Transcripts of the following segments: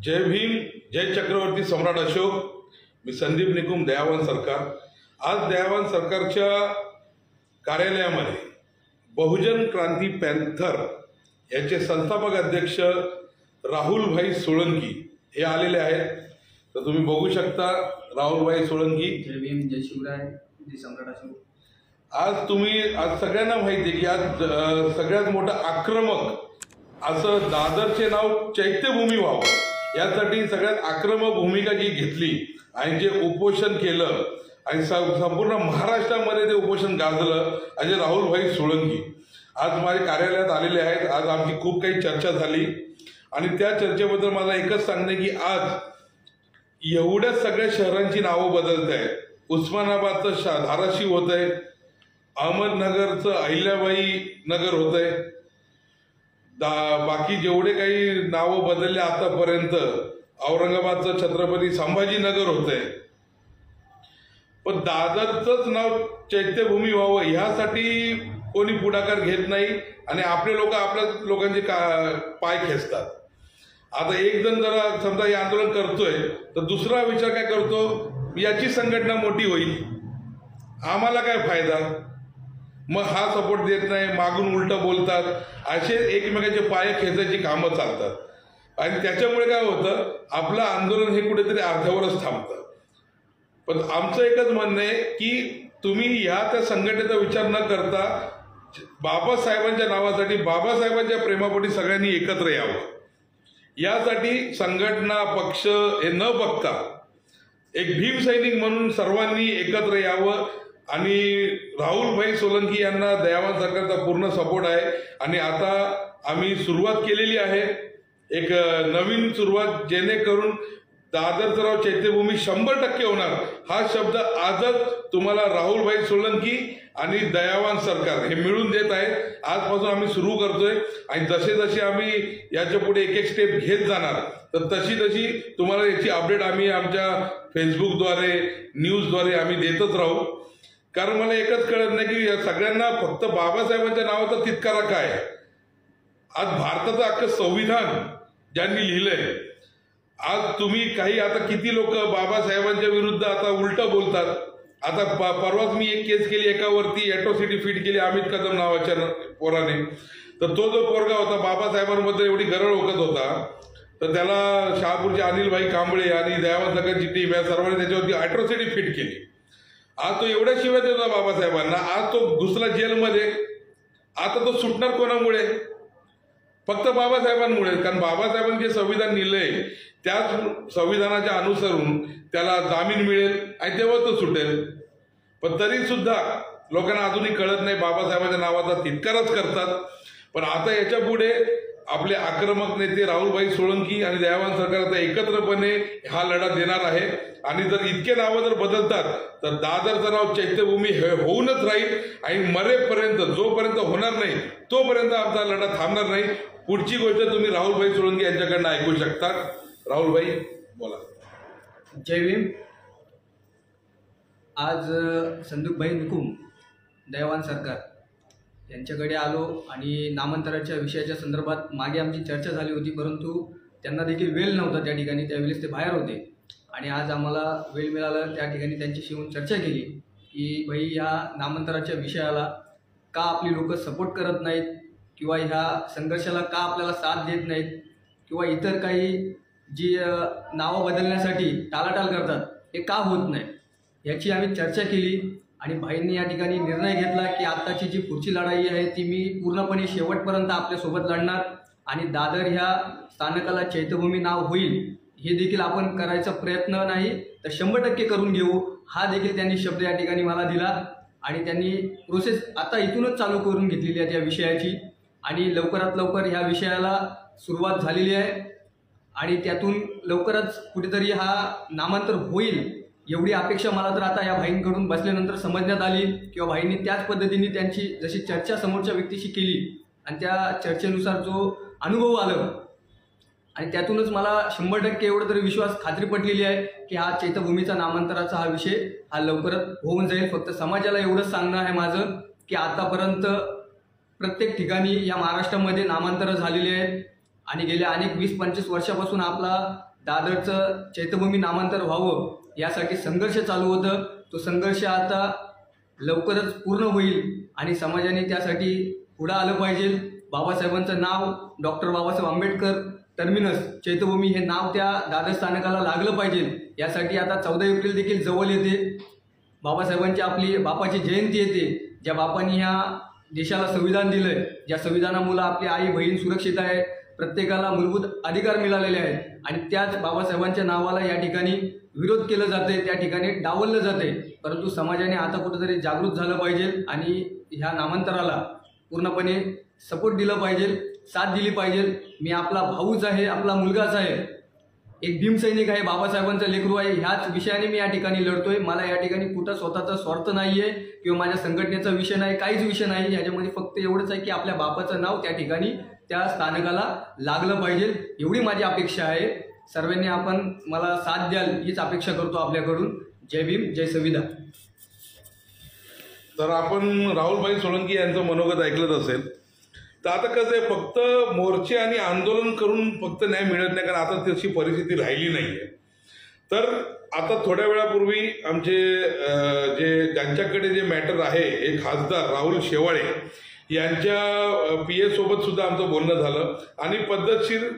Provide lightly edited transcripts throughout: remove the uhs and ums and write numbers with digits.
जय भीम, जय चक्रवर्ती सम्राट अशोक। मी संदीप निकुम, दयावान सरकार। आज दयावान सरकारच्या कार्यालयामध्ये बहुजन क्रांती पॅंथर याचे संस्थापक अध्यक्ष राहुलभाई सोळंकी हे आलेले आहेत। तर तुम्ही बघू शकता राहुलभाई सोळंकी। जय भीम, जय शिवराय, जय सम्राट अशोक। आज सगळ्यांना माहिती आहे की आज सगळ्यात मोठं आक्रमक असं दादरचे नाव चैत्यभूमी व्हावं यासाठी सगळ्यात आक्रमक भूमिका जी घेतली आणि जे उपोषण केलं आणि संपूर्ण महाराष्ट्रामध्ये ते उपोषण गाजलं असे राहुलभाई सोळंकी आज माझ्या कार्यालयात आलेले आहेत। आज आमची खूप काही चर्चा झाली आणि त्या चर्चेबद्दल मला एकच सांगणे की आज एवढ्या सगळ्या शहरांची नावं बदलत आहेत। उस्मानाबादचं धाराशिव होत आहे, अहमदनगरचं अहिल्याबाई नगर होत आहे, बाकी जेवढे काही नावं बदलले आतापर्यंत औरंगाबादचं छत्रपती संभाजीनगर होत आहे, पण दादरचंच नाव चैत्यभूमी व्हावं ह्यासाठी कोणी पुढाकार घेत नाही आणि आपले लोक आपल्या लोकांचे पाय खेचतात। आता एक जण जरा समजा हे आंदोलन करतोय तर दुसरा विचार काय करतो, याची संघटना मोठी होईल, आम्हाला काय फायदा, मग हा सपोर्ट देत नाही, मागून उलट बोलतात, असे एकमेकांचे पाय खेचायची कामं चालतात आणि त्याच्यामुळे काय होतं, आपलं आंदोलन हे कुठेतरी अर्ध्यावरच थांबतं। पण आमचं एकच म्हणणं आहे की तुम्ही ह्या त्या संघटनेचा विचार न करता बाबासाहेबांच्या नावासाठी, बाबासाहेबांच्या प्रेमापोटी सगळ्यांनी एकत्र यावं, यासाठी संघटना पक्ष हे न बघता एक भीमसैनिक म्हणून सर्वांनी एकत्र यावं आणि राहुलभाई सोळंकी यांना दयावान सरकारचा पूर्ण सपोर्ट आहे। आणि आता आम्ही सुरुवात केलेली आहे, एक नवीन सुरुवात, जेणेकरून दादरचं नाव चैत्यभूमी 100% होणार हा शब्द आजच तुम्हाला राहुलभाई सोळंकी आणि दयावान सरकार हे मिळून देत आहेत। आजपासून आम्ही सुरू करतोय आणि जसे जसे आम्ही याच्या पुढे एक एक स्टेप घेत जाणार तर तशी तशी तुम्हाला याची अपडेट आम्ही आमच्या फेसबुकद्वारे, न्यूजद्वारे आम्ही देतच राहू। कारण मला एकच कळत नाही की या सगळ्यांना फक्त बाबासाहेबांच्या नावाचा तितकारा काय। आज भारताचं अख्खं संविधान ज्यांनी लिहिलंय, आज तुम्ही काही आता किती लोक बाबासाहेबांच्या विरुद्ध आता उलट बोलतात। आता परवाच मी एक केस केली, एकावरती अॅट्रॉसिटी फीट केली अमित कदम नावाच्या पोराने। तर तो जो पोरगा होता बाबासाहेबांबद्दल एवढी गरळ ओकत होता, तर त्याला शहापूरचे अनिलभाई कांबळे आणि दयावान सरकारची टीम या सर्वांनी त्याच्यावरती अॅट्रॉसिटी फीट केली। आज तो एवढ्या शिवाय देत होता बाबासाहेबांना, आज तो घुसला जेलमध्ये। आता तो सुटणार कोणामुळे? फक्त बाबासाहेबांमुळे। कारण बाबासाहेबांनी जे संविधान लिहिलंय त्याच संविधानाच्या अनुसरून त्याला जामीन मिळेल आणि तेव्हा तो सुटेल। पण तरी सुद्धा लोकांना अजूनही कळत नाही, बाबासाहेबांच्या नावाचा तितकाराच करतात। पण आता याच्या पुढे आपले आक्रमक नेते राहुलभाई सोळंकी आणि दयावान सरकार आता एकत्रपणे हा लढा देणार आहे आणि जर इतके नावं जर बदलतात तर दादरचं नाव चैत्यभूमी हे होऊनच राहील आणि मरेपर्यंत, जोपर्यंत होणार नाही तोपर्यंत आमचा लढा थांबणार नाही। पुढची गोष्ट तुम्ही राहुलभाई सोळंकी यांच्याकडनं ऐकू शकता। राहुलभाई बोला। जय भीम। आज संदीपभाई निकुम, दयावान सरकार यांच्याकडे आलो आणि नामांतराच्या विषयाच्या संदर्भात मागे आमची चर्चा झाली होती, परंतु त्यांना देखील वेळ नव्हता त्या ठिकाणी, त्यावेळेस ते बाहेर होते आणि आज आम्हाला वेळ मिळाला, त्या ठिकाणी त्यांच्याशी येऊन चर्चा केली की भाई ह्या नामांतराच्या विषयाला का आपली लोक सपोर्ट करत नाहीत किंवा ह्या संघर्षाला का आपल्याला साथ देत नाहीत किंवा इतर काही जी नावं बदलण्यासाठी टाळाटाळ करतात हे का होत नाही, याची आम्ही चर्चा केली आणि भाईंनी या ठिकाणी निर्णय घेतला की आत्ताची जी पुढची लढाई आहे ती मी पूर्णपणे शेवटपर्यंत आपल्यासोबत लढणार आणि दादर ह्या स्थानकाला चैत्यभूमी नाव होईल हे देखील आपण करायचा प्रयत्न नाही तर 100% करून घेऊ, हा देखील त्यांनी शब्द या ठिकाणी मला दिला आणि त्यांनी प्रोसेस आता इथूनच चालू करून घेतलेली आहे त्या विषयाची आणि लवकरात लवकर ह्या विषयाला सुरुवात झालेली आहे आणि त्यातून लवकरच कुठेतरी हा नामांतर होईल एवढी अपेक्षा मला तर आता या भाईंकडून बसल्यानंतर समजण्यात आली किंवा भाईंनी त्याच पद्धतीने त्यांची जशी चर्चा समोरच्या व्यक्तीशी केली आणि त्या चर्चेनुसार जो अनुभव आला आणि त्यातूनच मला 100% एवढं तरी विश्वास खात्री पटलेली आहे की हा चैत्यभूमीचा नामांतराचा हा विषय हा लवकरच होऊन जाईल। फक्त समाजाला एवढंच सांगणं आहे माझं की आतापर्यंत प्रत्येक ठिकाणी या महाराष्ट्रामध्ये नामांतर झालेले आहेत आणि गेल्या अनेक 20-25 वर्षापासून आपला दादरचं चैत्यभूमी नामांतर व्हावं यासाठी संघर्ष चालू होतं. तो संघर्ष आता लवकरच पूर्ण होईल आणि समाजाने त्यासाठी पुढं आलं पाहिजे. बाबासाहेबांचं नाव डॉक्टर बाबासाहेब आंबेडकर टर्मिनस चैत्यभूमी हे नाव त्या दादर स्थानकाला लागलं पाहिजे. यासाठी आता 14 एप्रिल देखील जवळ येते. बाबासाहेबांची आपली बापाची जयंती येते. ज्या बापांनी ह्या देशाला संविधान दिलंय, ज्या संविधानामुळे आपली आई बहीण सुरक्षित आहे, प्रत्येकाला मूलभूत अधिकार मिळालेले आहेत आणि त्याच बाबासाहेबांच्या नावाला या ठिकाणी विरोध केला जाते, त्या ठिकाणी डावललं जाते. परंतु समाजाने आता कुठेतरी जागृत झालं पाहिजे आणि ह्या नामांतराला पूर्णपणे सपोर्ट दिलं पाहिजे, साथ दिली पाहिजे. मी आपला भाऊच आहे, आपला मुलगाच आहे, एक भीमसैनिक आहे, बाबासाहेबांचा लेकरू आहे. ह्याच विषयाने मी या ठिकाणी लढतोय. मला या ठिकाणी कुठं स्वतःचा स्वार्थ नाही आहे किंवा माझ्या संघटनेचा विषय नाही, काहीच विषय नाही. याच्यामध्ये फक्त एवढंच आहे की आपल्या बापाचं नाव त्या ठिकाणी त्या स्थानकाला लागलं पाहिजे, एवढी माझी अपेक्षा आहे. सर्वांनी आपण मला साथ द्याल हीच अपेक्षा करतो आपल्याकडून. जय भीम, जय संविधान. तर आपण राहुलभाई सोळंकी यांचं मनोगत ऐकलंच असेल. तर आता कसं आहे, फक्त मोर्चे आणि आंदोलन करून फक्त न्याय मिळत नाही, कारण आता तशी परिस्थिती राहिली नाहीये. तर आता थोड्या वेळापूर्वी आमचे ज्यांच्याकडे जे मॅटर आहे, एक खासदार राहुल शेवाळे यांच्या PA सोबत सुद्धा आमचं बोलणं झालं आणि पद्धतशीर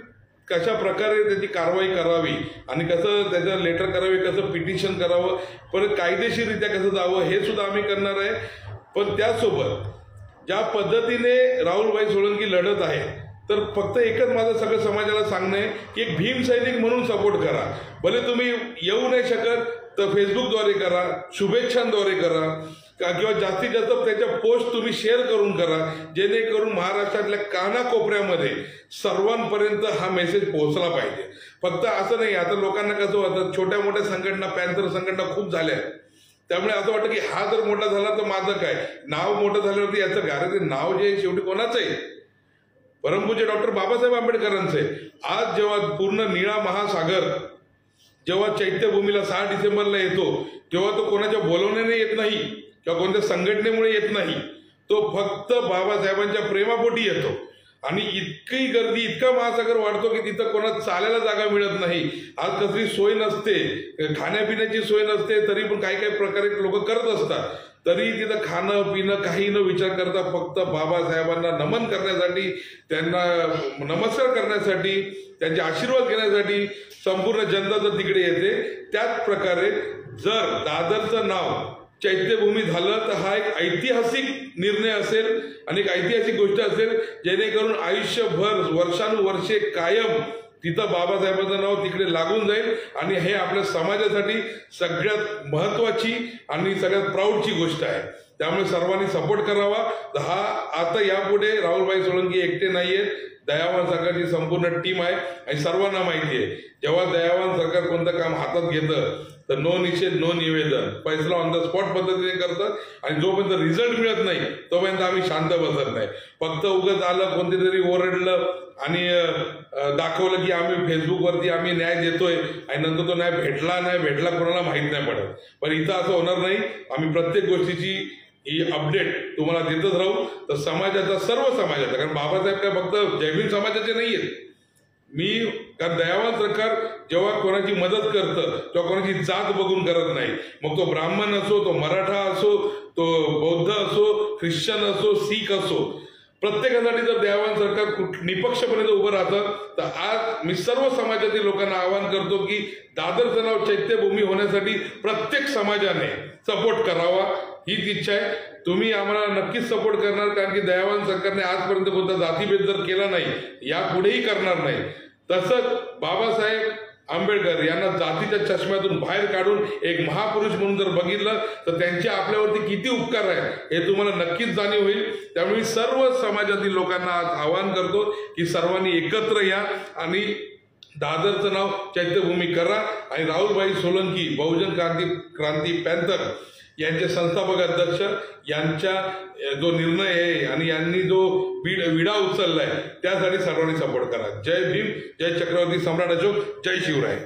कशा प्रकारे त्याची कारवाई करावी आणि कसं त्याचं लेटर करावे, कसं पिटिशन करावं, परत कायदेशीररित्या कसं जावं हे सुद्धा आम्ही करणार आहे. पण त्यासोबत ज्या पद्धतीने राहुलभाई सोळंकी लढत आहे, तर फक्त एकच माझं सगळं समाजाला सांगणं आहे की एक भीमसैनिक म्हणून सपोर्ट करा. भले तुम्ही येऊ नाही शकत तर फेसबुकद्वारे करा, शुभेच्छांद्वारे करा किंवा जास्तीत जास्त त्याच्या पोस्ट तुम्ही शेअर करून करा, जेणेकरून महाराष्ट्रातल्या कानाकोपऱ्यामध्ये सर्वांपर्यंत हा मेसेज पोहोचला पाहिजे. फक्त असं नाही, आता लोकांना कसं होतं, छोट्या मोठ्या संघटना, पॅन्थर संघटना खूप झाल्या, त्यामुळे असं वाटतं की हा जर मोठा झाला तर माझं काय, नाव मोठं झाल्यावरती याचं काय, ते नाव जे शेवटी कोणाचं आहे, परमपूज्य डॉक्टर बाबासाहेब आंबेडकरांचं आहे. आज जेव्हा पूर्ण निळा महासागर जेव्हा चैत्यभूमीला 6 डिसेंबरला येतो, तेव्हा तो कोणाच्या बोलवण्याने येत नाही किंवा कोणत्या संघटनेमुळे येत नाही, तो फक्त बाबासाहेबांच्या प्रेमापोटी येतो. आणि इतकी गर्दी, इतका महासागर वाढतो की तिथं कोणाला चालायला जागा मिळत नाही. आज कसली सोय नसते, खाण्यापिण्याची सोय नसते, तरी पण काही काही प्रकारे लोक करत असतात. तरी तिथं खाणं पिणं काही न विचार करता फक्त बाबासाहेबांना नमन करण्यासाठी, त्यांना नमस्कार करण्यासाठी, त्यांचे आशीर्वाद घेण्यासाठी संपूर्ण जनता जर तिकडे येते. त्याच प्रकारे जर दादरचं नाव चैत्यभूमी झालं तर हा एक ऐतिहासिक निर्णय असेल आणि एक ऐतिहासिक गोष्ट असेल, जेणेकरून आयुष्यभर वर्षानुवर्षे कायम तिथं बाबासाहेबांचं नाव तिकडे लागून जाईल आणि हे आपल्या समाजासाठी सगळ्यात महत्वाची आणि सगळ्यात प्राऊडची गोष्ट आहे. त्यामुळे सर्वांनी सपोर्ट करावा. हा आता यापुढे राहुलभाई सोळंकी एकटे नाहीये, दयावान सरकारची संपूर्ण टीम आहे आणि सर्वांना माहिती आहे, जेव्हा दयावान सरकार कोणतं काम हातात घेतं तर नो निषेध नो निवेदन, फैसला ऑन द स्पॉट पद्धतीने करतात आणि जोपर्यंत रिझल्ट मिळत नाही तोपर्यंत आम्ही शांत बसत नाही. फक्त उगाच आलं, कोणते तरी ओरडलं आणि दाखवलं की आम्ही फेसबुकवरती आम्ही न्याय देतोय आणि नंतर तो न्याय भेटला कोणाला माहीत नाही पडत. पण इथं असं होणार नाही. आम्ही प्रत्येक गोष्टीची ही अपडेट तुम्हाला देतच राहू. तर समाजाचा, सर्व समाजाचा, कारण बाबासाहेब काय फक्त जयभीम समाजाचे नाही आहेत. कारण दयावान सरकार जेव्हा कोणाची मदत करतं तेव्हा कोणाची जात बघून करत नाही. मग तो ब्राह्मण असो, तो मराठा असो, तो बौद्ध असो, ख्रिश्चन असो, शीख असो, प्रत्येकासाठी जर दयावान सरकार निपक्षपणे उभं राहतं तर आज मी सर्व समाजातील लोकांना आवाहन करतो की दादरचं नाव चैत्यभूमी होण्यासाठी प्रत्येक समाजाने सपोर्ट करावा. हीच इच्छा आहे. तुम्ही आम्हाला नक्कीच सपोर्ट करणार, कारण की दयावान सरकारने आजपर्यंत कोणता जातीभेद जर केला नाही, यापुढेही करणार नाही. तसंच बाबासाहेब आंबेडकर यांना जातीच्या चष्म्यातून बाहेर काढून एक महापुरुष म्हणून जर बघितलं तर त्यांचे आपल्यावरती किती उपकार आहे हे तुम्हाला नक्कीच जाणीव होईल. त्यामुळे सर्व समाजातील लोकांना आज आवाहन करतो की सर्वांनी एकत्र या आणि दादरचं नाव चैत्यभूमी करा आणि राहुलभाई सोळंकी बहुजन क्रांती पॅन्थर यांचे संस्थापक अध्यक्ष यांच्या जो निर्णय आहे आणि यांनी जो विडा उचललाय त्यासाठी सर्वांनी सपोर्ट करा. जय भीम, जय छत्रपती सम्राट अशोक, जय शिवराय.